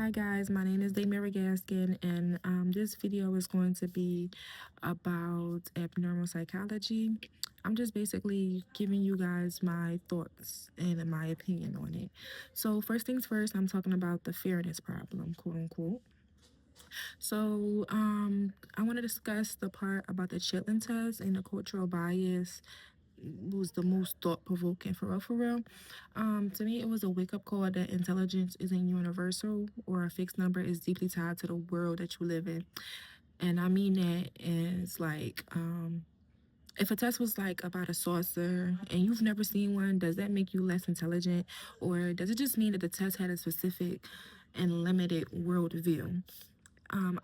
Hi guys, my name is Damira Gaskin, and this video is going to be about abnormal psychology. I'm just basically giving you guys my thoughts and my opinion on it. So first things first, I'm talking about the fairness problem, quote unquote. I want to discuss the part about the Chitlin test and the cultural bias was the most thought provoking for real, for real. To me, it was a wake up call that intelligence isn't universal or a fixed number is deeply tied to the world that you live in. And I mean that as like, if a test was like about a saucer and you've never seen one, does that make you less intelligent? Or does it just mean that the test had a specific and limited worldview?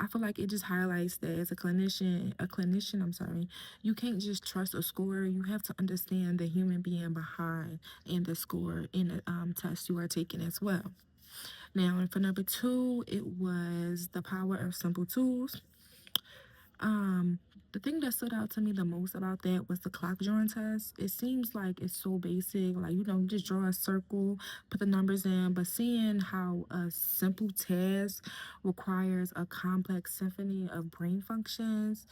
I feel like it just highlights that as I'm sorry, you can't just trust a score. You have to understand the human being behind and the score in the test you are taking as well. Now, and for number two, it was the power of simple tools. Um, the thing that stood out to me the most about that was the clock drawing test. It seems like it's so basic, like you just draw a circle, put the numbers in, but seeing how a simple task requires a complex symphony of brain functions,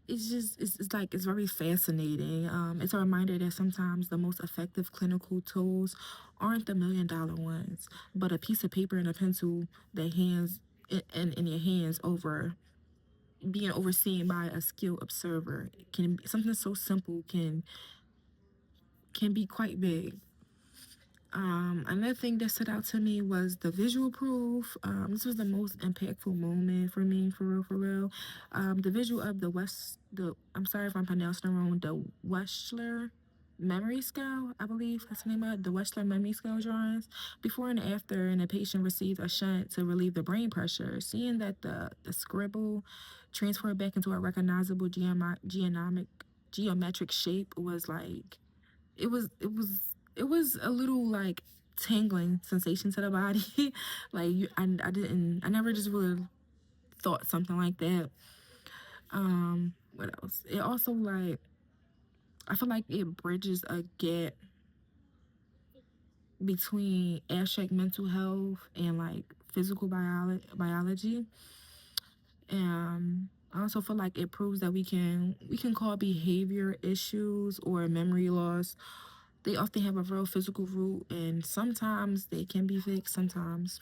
it's like it's very fascinating. It's a reminder that sometimes the most effective clinical tools aren't the $1 million ones, but a piece of paper and a pencil that hands in your hands over being overseen by a skilled observer. Can something so simple can be quite big. Another thing that stood out to me was the visual proof. This was the most impactful moment for me, for real, for real. The visual of the I'm sorry if I'm pronouncing it wrong, the Wechsler memory scale, I believe that's the name of it, the Wechsler memory scale drawings. Before and after, and the patient received a shunt to relieve the brain pressure. Seeing that the scribble transferred back into a recognizable geometric shape was like it was a little like tingling sensation to the body. Like I never just really thought something like that. What else? It also like I feel like it bridges a gap between abstract mental health and like physical biology. I also feel like it proves that we can call behavior issues or memory loss. They often have a real physical root, and sometimes they can be fixed. Sometimes,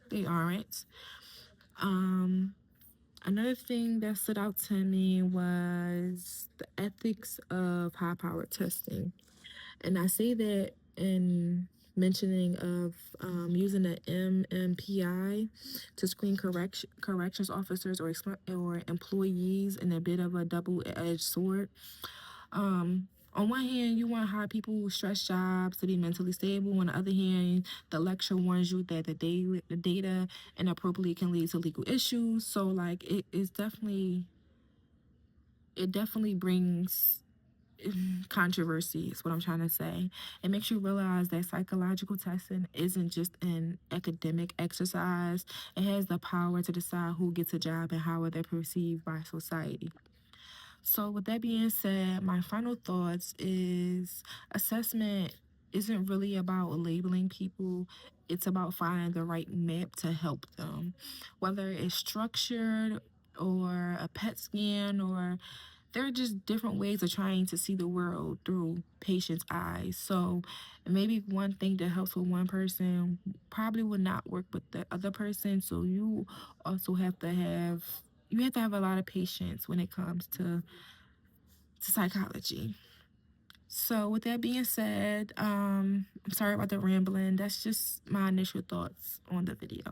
they aren't. Um, Another thing that stood out to me was the ethics of high-powered testing, and I say that in mentioning of using the MMPI to screen corrections officers or employees in a bit of a double-edged sword. On one hand, you want hire people who stress jobs to be mentally stable. On the other hand, the lecture warns you that the data inappropriately can lead to legal issues. So like it definitely brings controversy is what I'm trying to say. It makes you realize that psychological testing isn't just an academic exercise. It has the power to decide who gets a job and how they're perceived by society. So, with that being said, my final thoughts is assessment isn't really about labeling people, it's about finding the right map to help them. Whether it's structured or a PET scan, or there are just different ways of trying to see the world through patients' eyes. So, maybe one thing that helps with one person probably would not work with the other person. So, also have to have. You have to have a lot of patience when it comes to psychology. So, with that being said, I'm sorry about the rambling. That's just my initial thoughts on the video.